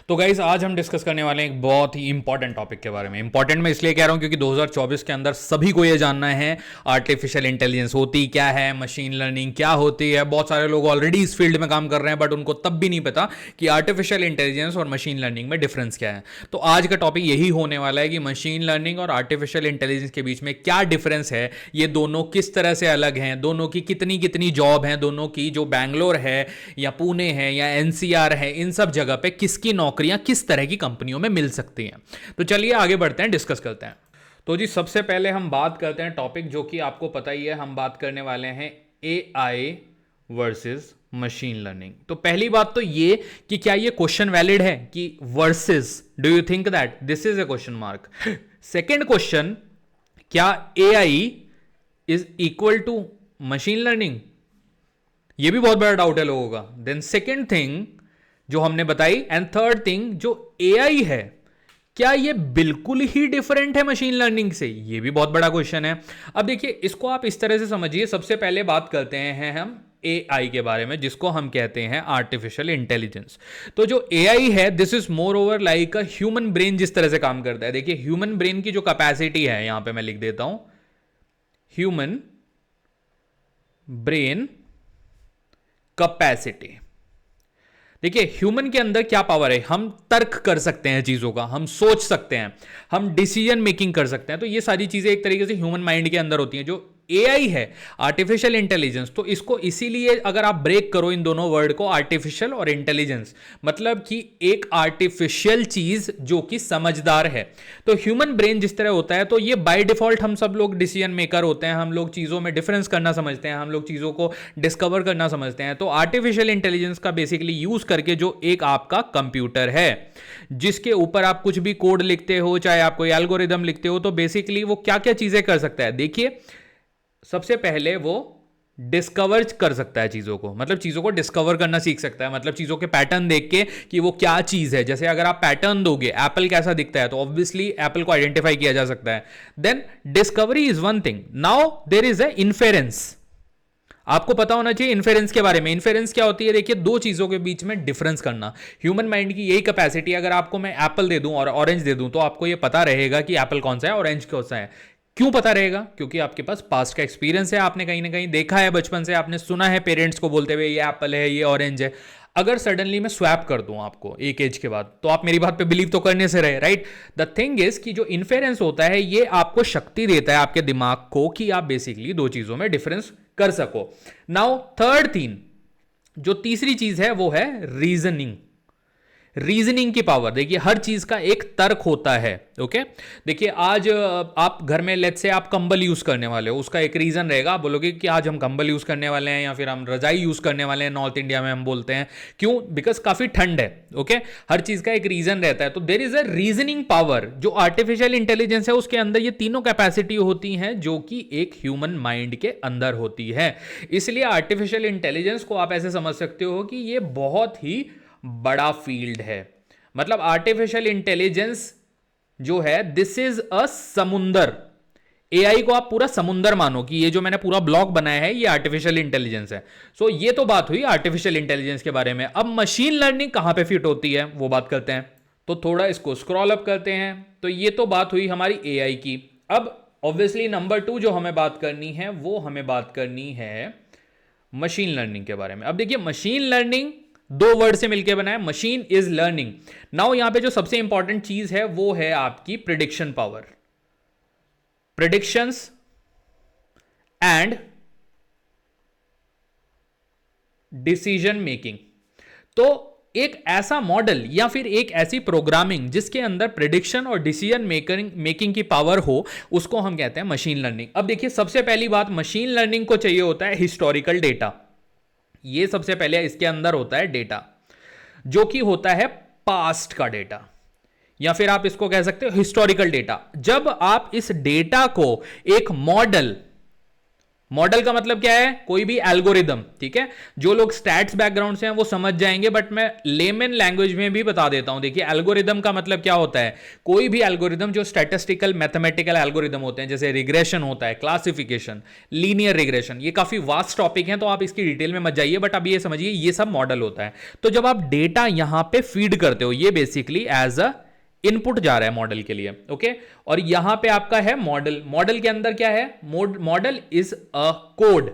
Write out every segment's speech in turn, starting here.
तो गाइज आज हम डिस्कस करने वाले हैं एक बहुत ही इंपॉर्टेंट टॉपिक के बारे में। इंपॉर्टेंट मैं इसलिए कह रहा हूं क्योंकि 2024 के अंदर सभी को यह जानना है आर्टिफिशियल इंटेलिजेंस होती क्या है, मशीन लर्निंग क्या होती है। बहुत सारे लोग ऑलरेडी इस फील्ड में काम कर रहे हैं बट उनको तब भी नहीं पता कि आर्टिफिशियल इंटेलिजेंस और मशीन लर्निंग में डिफरेंस क्या है। तो आज का टॉपिक यही होने वाला है कि मशीन लर्निंग और आर्टिफिशियल इंटेलिजेंस के बीच में क्या डिफरेंस है, ये दोनों किस तरह से अलग हैं, दोनों की कितनी कितनी जॉब है, दोनों की जो बैंगलोर है या पुणे है या एनसीआर है, इन सब जगह पे किसकी नौकरियां किस तरह की कंपनियों में मिल सकती हैं। तो चलिए आगे बढ़ते हैं, डिस्कस करते हैं। तो जी सबसे पहले हम बात करते हैं टॉपिक जो कि आपको पता ही है, हम बात करने वाले हैं एआई वर्सेस मशीन लर्निंग। तो पहली बात तो ये कि क्या ये क्वेश्चन वैलिड है कि versus, do you think that this is a question mark. Second question, क्या AI is equal to machine learning, ये भी बहुत बड़ा डाउट है लोगों का। देन सेकेंड थिंग जो हमने बताई, एंड थर्ड थिंग जो एआई है, क्या ये बिल्कुल ही डिफरेंट है मशीन लर्निंग से, ये भी बहुत बड़ा क्वेश्चन है। अब देखिए इसको आप इस तरह से समझिए। सबसे पहले बात करते हैं हम एआई के बारे में, जिसको हम कहते हैं आर्टिफिशियल इंटेलिजेंस। तो जो एआई है, this is more over like a human brain जिस तरह से काम करता है। देखिए ह्यूमन ब्रेन की जो कैपेसिटी है, यहां पे मैं लिख देता हूं, ह्यूमन ब्रेन कैपेसिटी। देखिए ह्यूमन के अंदर क्या पावर है, हम तर्क कर सकते हैं चीजों का, हम सोच सकते हैं, हम डिसीजन मेकिंग कर सकते हैं। तो ये सारी चीजें एक तरीके से ह्यूमन माइंड के अंदर होती हैं। जो एआई है आर्टिफिशियल इंटेलिजेंस, तो इसको इसीलिए अगर आप ब्रेक करो इन दोनों वर्ड को, आर्टिफिशियल और इंटेलिजेंस, मतलब कि एक आर्टिफिशियल चीज जो कि समझदार है। तो ह्यूमन ब्रेन जिस तरह होता है, तो ये बाय डिफॉल्ट हम सब लोग डिसीजन मेकर होते हैं, हम लोग चीजों में डिफरेंस करना समझते हैं, हम लोग चीजों को डिस्कवर करना समझते हैं। तो आर्टिफिशियल इंटेलिजेंस का बेसिकली यूज करके जो एक आपका कंप्यूटर है जिसके ऊपर आप कुछ भी कोड लिखते हो, चाहे आप कोई एल्गोरिदम लिखते हो, तो बेसिकली वो क्या क्या चीजें कर सकता है। देखिए सबसे पहले वो डिस्कवर कर सकता है चीजों को, मतलब चीजों को डिस्कवर करना सीख सकता है, मतलब चीजों के पैटर्न देख के कि वो क्या चीज है। जैसे अगर आप पैटर्न दोगे, एप्पल कैसा दिखता है, तो ऑब्वियसली एप्पल को आइडेंटिफाई किया जा सकता है। Then discovery is one thing, now there is a inference. आपको पता होना चाहिए इन्फेरेंस के बारे में। इन्फेरेंस क्या होती है, देखिए दो चीजों के बीच में डिफरेंस करना। ह्यूमन माइंड की यही कैपेसिटी है। अगर आपको मैं एप्पल दे दूं और ऑरेंज दे दूं, तो आपको ये पता रहेगा कि एप्पल कौन सा है, ऑरेंज कौन सा है। क्यों पता रहेगा? क्योंकि आपके पास पास्ट का एक्सपीरियंस है, आपने कहीं ना कहीं देखा है, बचपन से आपने सुना है पेरेंट्स को बोलते हुए ये एप्पल है, ये ऑरेंज है। अगर सडनली मैं स्वैप कर दूं आपको एक एज के बाद, तो आप मेरी बात पे बिलीव तो करने से रहे, राइट। द थिंग इज कि जो इन्फेरेंस होता है, ये आपको शक्ति देता है आपके दिमाग को कि आप बेसिकली दो चीजों में डिफरेंस कर सको। नाउ थर्ड थिंग, जो तीसरी चीज है वो है रीजनिंग। रीजनिंग की पावर। देखिए हर चीज का एक तर्क होता है, ओके। देखिए आज आप घर में लेट्स से आप कंबल यूज करने वाले हो, उसका एक रीजन रहेगा। आप बोलोगे कि आज हम कंबल यूज करने वाले हैं या फिर हम रजाई यूज करने वाले हैं, नॉर्थ इंडिया में हम बोलते हैं। क्यों? बिकॉज काफी ठंड है, ओके। हर चीज का एक रीजन रहता है। तो there is a reasoning power. जो आर्टिफिशियल इंटेलिजेंस है उसके अंदर ये तीनों कैपेसिटी होती हैं जो कि एक ह्यूमन माइंड के अंदर होती है। इसलिए आर्टिफिशियल इंटेलिजेंस को आप ऐसे समझ सकते हो कि ये बहुत ही बड़ा फील्ड है। मतलब आर्टिफिशियल इंटेलिजेंस जो है, दिस इज अ समुंदर। एआई को आप पूरा समुंदर मानो कि ये जो मैंने पूरा ब्लॉक बनाया है ये आर्टिफिशियल इंटेलिजेंस है। सो ये तो बात हुई आर्टिफिशियल इंटेलिजेंस के बारे में। अब मशीन लर्निंग कहां पे फिट होती है वो बात करते हैं। तो थोड़ा इसको स्क्रॉल अप करते हैं। तो ये तो बात हुई हमारी एआई की। अब ऑब्वियसली नंबर 2 जो हमें बात करनी है, वो हमें बात करनी है मशीन लर्निंग के बारे में। अब देखिए मशीन लर्निंग दो वर्ड से मिलकर बना है, मशीन इज लर्निंग। नाउ यहां पे जो सबसे इंपॉर्टेंट चीज है वो है आपकी prediction power, predictions and decision making. तो एक ऐसा मॉडल या फिर एक ऐसी प्रोग्रामिंग जिसके अंदर प्रिडिक्शन और डिसीजन मेकिंग की पावर हो, उसको हम कहते हैं मशीन लर्निंग। अब देखिए सबसे पहली बात, मशीन लर्निंग को चाहिए होता है हिस्टोरिकल डेटा। ये सबसे पहले इसके अंदर होता है डेटा, जो कि होता है पास्ट का डेटा, या फिर आप इसको कह सकते हो हिस्टोरिकल डेटा। जब आप इस डेटा को एक मॉडल मॉडल का मतलब क्या है? कोई भी एल्गोरिदम, ठीक है। जो लोग स्टैट्स बैकग्राउंड से हैं वो समझ जाएंगे, बट मैं लेमन लैंग्वेज में भी बता देता हूं। देखिए एल्गोरिदम का मतलब क्या होता है? कोई भी एल्गोरिदम जो स्टैटिस्टिकल मैथमेटिकल एल्गोरिदम होते हैं, जैसे रिग्रेशन होता है, क्लासिफिकेशन, लीनियर रिग्रेशन, ये काफी वास्ट टॉपिक है तो आप इसकी डिटेल में मत जाइए, बट अब ये समझिए ये सब मॉडल होता है। तो जब आप डेटा यहां पे फीड करते हो, ये बेसिकली एज अ इनपुट जा रहा है मॉडल के लिए, ओके। और यहां पे आपका है मॉडल। मॉडल के अंदर क्या है? Model is a code.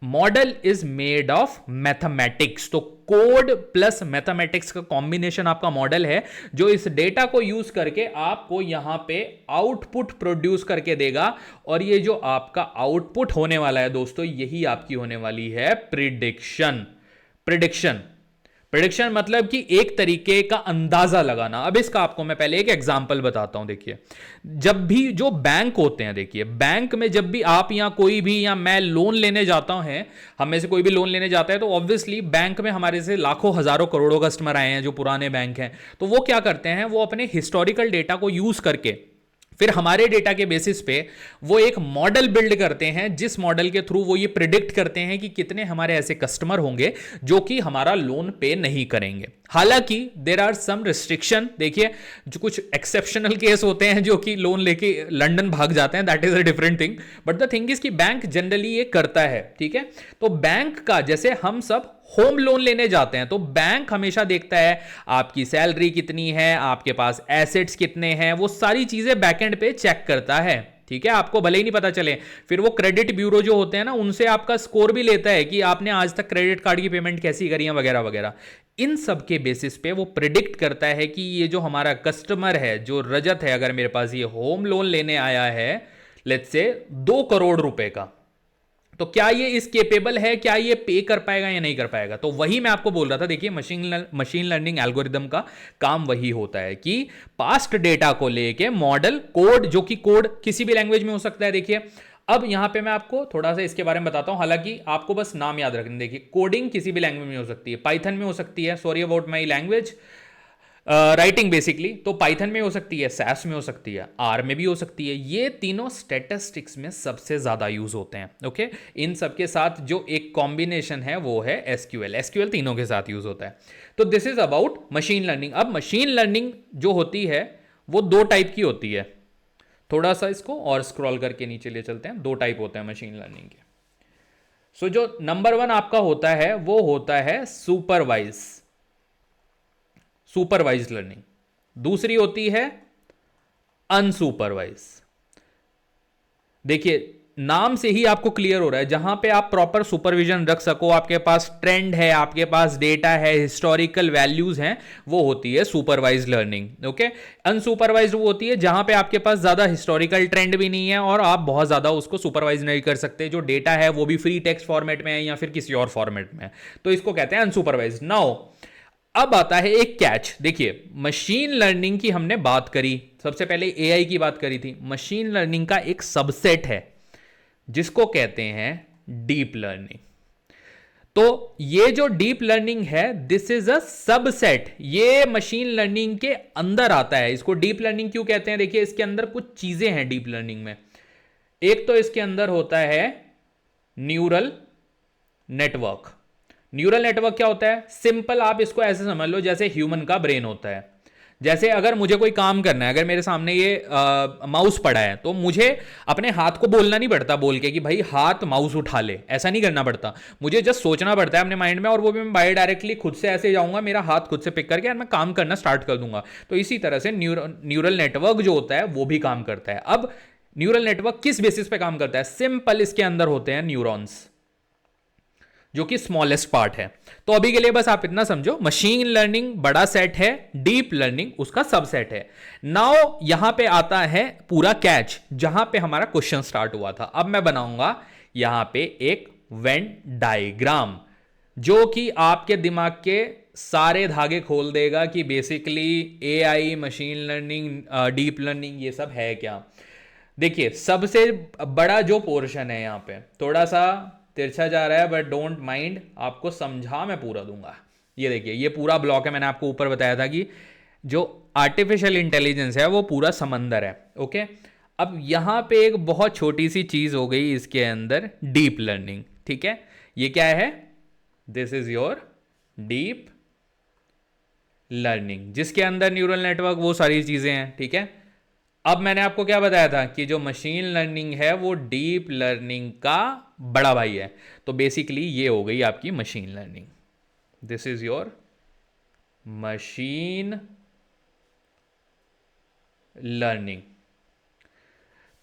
Model is made of mathematics. तो कोड प्लस मैथमेटिक्स का कॉम्बिनेशन आपका मॉडल है, जो इस डेटा को यूज करके आपको यहां पे आउटपुट प्रोड्यूस करके देगा। और ये जो आपका आउटपुट होने वाला है दोस्तों, यही आपकी होने वाली है प्रिडिक्शन। प्रिडिक्शन प्रिडिक्शन मतलब कि एक तरीके का अंदाजा लगाना। अब इसका आपको मैं पहले एक एग्जांपल बताता हूं। देखिए, जब भी जो बैंक होते हैं, देखिए बैंक में जब भी आप या कोई भी या मैं लोन लेने जाता हूं, हम में से कोई भी लोन लेने जाता है, तो ऑब्वियसली बैंक में हमारे से लाखों हजारों करोड़ों कस्टमर आए हैं जो पुराने बैंक हैं। तो वो क्या करते हैं? वो अपने हिस्टोरिकल डेटा को यूज करके फिर हमारे डेटा के बेसिस पे वो एक मॉडल बिल्ड करते हैं, जिस मॉडल के थ्रू वो ये प्रिडिक्ट करते हैं कि कितने हमारे ऐसे कस्टमर होंगे जो कि हमारा लोन पे नहीं करेंगे। हालांकि देयर आर सम रिस्ट्रिक्शन। देखिए, जो कुछ एक्सेप्शनल केस होते हैं जो कि लोन लेके लंदन भाग जाते हैं, that is a different thing. But the thing is कि बैंक जनरली ये करता है, ठीक है। तो बैंक का, जैसे हम सब होम लोन लेने जाते हैं, तो बैंक हमेशा देखता है आपकी सैलरी कितनी है, आपके पास एसेट्स कितने हैं, वो सारी चीजें बैकएंड पे चेक करता है, ठीक है। आपको भले ही नहीं पता चले, फिर वो क्रेडिट ब्यूरो जो होते हैं ना, उनसे आपका स्कोर भी लेता है कि आपने आज तक क्रेडिट कार्ड की पेमेंट कैसी करी है, वगैरह वगैरह। इन सब के बेसिस पे वो प्रिडिक्ट करता है कि ये जो हमारा कस्टमर है, जो रजत है, अगर मेरे पास ये होम लोन लेने आया है लेट्स से 2 करोड़ रुपए का, तो क्या ये इस केपेबल है, क्या ये पे कर पाएगा या नहीं कर पाएगा? तो वही मैं आपको बोल रहा था। देखिए, मशीन लर्निंग एल्गोरिदम का काम वही होता है कि पास्ट डेटा को लेके मॉडल कोड, जो कि कोड किसी भी लैंग्वेज में हो सकता है। देखिए, अब यहां पे मैं आपको थोड़ा सा इसके बारे में बताता हूं, हालांकि आपको बस नाम याद रखना। देखिए, कोडिंग किसी भी लैंग्वेज में हो सकती है, पाइथन में हो सकती है, sorry about my language, writing basically तो पाइथन में हो सकती है, सैस में हो सकती है, आर में भी हो सकती है। ये तीनों स्टैटिस्टिक्स में सबसे ज्यादा यूज होते हैं, ओके। इन सब के साथ जो एक कॉम्बिनेशन है वो है एसक्यूएल। एसक्यूएल तीनों के साथ यूज होता है। तो this is about machine learning. अब मशीन लर्निंग जो होती है वो 2 टाइप की होती है। थोड़ा सा इसको और स्क्रॉल करके नीचे ले चलते हैं। 2 टाइप होते हैं मशीन लर्निंग के। सो जो नंबर 1 आपका होता है वो होता है सुपरवाइज लर्निंग। दूसरी होती है अनसुपरवाइज। देखिए, नाम से ही आपको क्लियर हो रहा है, जहां पे आप प्रॉपर सुपरविजन रख सको, आपके पास ट्रेंड है, आपके पास डेटा है, हिस्टोरिकल वैल्यूज हैं, वो होती है सुपरवाइज लर्निंग, ओके। अनसुपरवाइज वो होती है जहां पे आपके पास ज्यादा हिस्टोरिकल ट्रेंड भी नहीं है और आप बहुत ज्यादा उसको सुपरवाइज नहीं कर सकते। जो डेटा है वो भी फ्री टेक्स्ट फॉर्मेट में है या फिर किसी और फॉर्मेट में है, तो इसको कहते हैं अनसुपरवाइज। नाउ अब आता है एक कैच। देखिए, मशीन लर्निंग की हमने बात करी, सबसे पहले एआई की बात करी थी। मशीन लर्निंग का एक सबसेट है जिसको कहते हैं डीप लर्निंग। तो ये जो डीप लर्निंग है, दिस इज अ सबसेट, ये मशीन लर्निंग के अंदर आता है। इसको डीप लर्निंग क्यों कहते हैं? देखिए, इसके अंदर कुछ चीजें हैं डीप लर्निंग में। एक तो इसके अंदर होता है न्यूरल नेटवर्क। न्यूरल नेटवर्क क्या होता है? सिंपल आप इसको ऐसे समझ लो जैसे ह्यूमन का ब्रेन होता है। जैसे अगर मुझे कोई काम करना है, अगर मेरे सामने ये माउस पड़ा है, तो मुझे अपने हाथ को बोलना नहीं पड़ता बोल के कि भाई हाथ माउस उठा ले, ऐसा नहीं करना पड़ता। मुझे जस्ट सोचना पड़ता है अपने माइंड में, और वो भी मैं बाय डायरेक्टली खुद से ऐसे जाऊंगा, मेरा हाथ खुद से पिक करके और मैं काम करना स्टार्ट कर दूंगा। तो इसी तरह से न्यूरल नेटवर्क जो होता है वो भी काम करता है। अब न्यूरल नेटवर्क किस बेसिस पे काम करता है? सिंपल, इसके अंदर होते हैं न्यूरॉन्स, जो कि स्मॉलेस्ट पार्ट है। तो अभी के लिए बस आप इतना समझो, मशीन लर्निंग बड़ा सेट है, डीप लर्निंग उसका सबसेट है। नाउ यहां पे आता है पूरा कैच, जहां पे हमारा क्वेश्चन स्टार्ट हुआ था। अब मैं बनाऊंगा यहां पे एक वेन डायग्राम, जो कि आपके दिमाग के सारे धागे खोल देगा कि basically AI, machine learning, deep learning ये सब है क्या। देखिए, सबसे बड़ा जो पोर्शन है यहां पे थोड़ा सा तिरछा जा रहा है, बट डोंट माइंड, आपको समझा मैं पूरा दूंगा। ये देखिए, ये पूरा ब्लॉक है। मैंने आपको ऊपर बताया था कि जो आर्टिफिशियल इंटेलिजेंस है वो पूरा समंदर है, ओके। अब यहां पे एक बहुत छोटी सी चीज हो गई इसके अंदर, डीप लर्निंग। ठीक है, ये क्या है? This is your deep learning, जिसके अंदर न्यूरल नेटवर्क वो सारी चीजें हैं। ठीक है, अब मैंने आपको क्या बताया था कि जो मशीन लर्निंग है वो डीप लर्निंग का बड़ा भाई है। तो बेसिकली ये हो गई आपकी machine learning. This is your machine learning.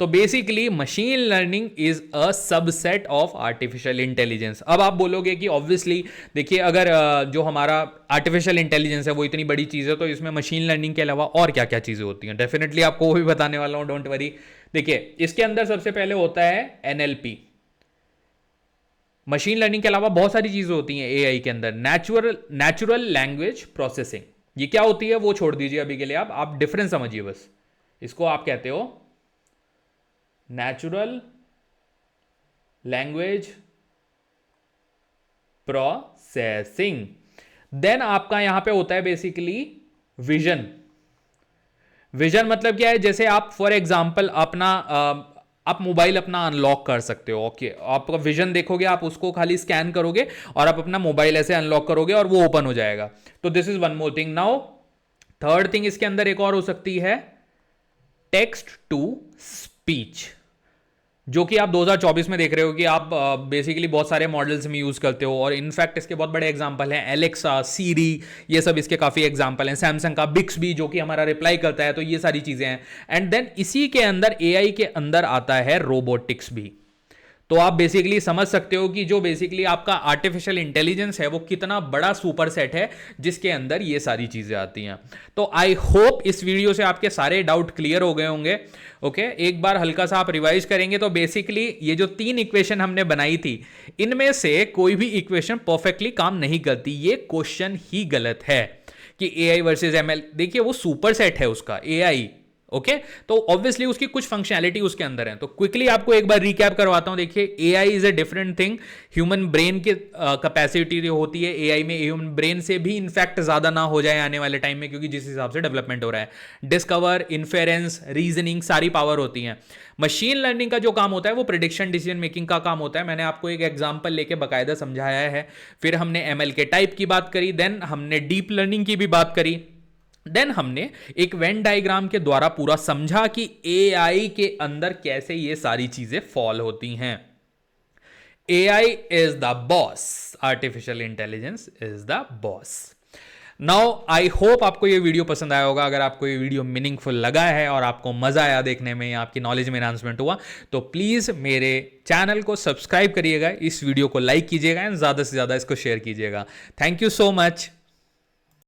तो basically machine learning is a subset of artificial intelligence. अब आप बोलोगे कि ऑब्वियसली देखिए, अगर जो हमारा आर्टिफिशियल इंटेलिजेंस है वो इतनी बड़ी चीज है, तो इसमें मशीन लर्निंग के अलावा और क्या क्या चीजें होती हैं? डेफिनेटली आपको वो भी बताने वाला हूं, डोंट वरी। देखिए, इसके अंदर सबसे पहले होता है एनएलपी। मशीन लर्निंग के अलावा बहुत सारी चीजें होती हैं एआई के अंदर। नेचुरल लैंग्वेज प्रोसेसिंग, ये क्या होती है वो छोड़ दीजिए अभी के लिए, आप डिफरेंस समझिए बस। इसको आप कहते हो नेचुरल लैंग्वेज प्रोसेसिंग। देन आपका यहां पे होता है बेसिकली विजन। विजन मतलब क्या है? जैसे आप फॉर एग्जांपल अपना आप मोबाइल अपना अनलॉक कर सकते हो। ओके, आपका विजन देखोगे, आप उसको खाली स्कैन करोगे और आप अपना मोबाइल ऐसे अनलॉक करोगे और वो ओपन हो जाएगा। तो this is one more thing. Now third thing इसके अंदर एक और हो सकती है, टेक्स्ट टू स्पीच, जो कि आप 2024 में देख रहे हो कि आप बेसिकली बहुत सारे मॉडल्स में यूज करते हो। और इनफैक्ट इसके बहुत बड़े एग्जांपल हैं, एलेक्सा, सीरी, ये सब इसके काफी एग्जांपल हैं। सैमसंग का बिक्सबी जो कि हमारा रिप्लाई करता है, तो ये सारी चीजें हैं। एंड देन इसी के अंदर एआई के अंदर आता है रोबोटिक्स भी। तो आप बेसिकली समझ सकते हो कि जो बेसिकली आपका आर्टिफिशियल इंटेलिजेंस है वो कितना बड़ा सुपर सेट है जिसके अंदर ये सारी चीजें आती हैं। तो आई होप इस वीडियो से आपके सारे डाउट क्लियर हो गए होंगे। ओके, एक बार हल्का सा आप रिवाइज करेंगे तो बेसिकली ये जो 3 इक्वेशन हमने बनाई थी, इनमें से कोई भी इक्वेशन परफेक्टली काम नहीं करती। ये क्वेश्चन ही गलत है कि एआई वर्सेस एमएल। देखिए, वो सुपर सेट है उसका एआई। ओके, तो ऑब्वियसली उसकी कुछ फंक्शनैलिटी उसके अंदर है। तो क्विकली आपको एक बार रिकैप करवाता हूं। देखिए, AI is a different thing. Human brain की कैपेसिटी जो होती है एआई में, ह्यूमन ब्रेन से भी इनफैक्ट ज्यादा ना हो जाए आने वाले टाइम में, क्योंकि जिस हिसाब से डेवलपमेंट हो रहा है। डिस्कवर, इन्फेरेंस, रीजनिंग, सारी पावर होती हैं। मशीन लर्निंग का जो काम होता है वो प्रिडिक्शन, डिसीजन मेकिंग का काम होता है। मैंने आपको एक एग्जांपल लेके बाकायदा समझाया है। फिर हमने एमएल के टाइप की बात करी, देन हमने डीप लर्निंग की भी बात करी, देन हमने एक वेन डायग्राम के द्वारा पूरा समझा कि एआई के अंदर कैसे ये सारी चीजें फॉल होती हैं। AI is the boss, artificial intelligence is the boss. Now I hope आपको ये वीडियो पसंद आया होगा। अगर आपको ये वीडियो मीनिंगफुल लगा है और आपको मजा आया देखने में, आपकी नॉलेज में एनहांसमेंट हुआ, तो प्लीज मेरे चैनल को सब्सक्राइब करिएगा, इस वीडियो को लाइक कीजिएगा एंड ज्यादा से ज्यादा इसको शेयर कीजिएगा। Thank you so much.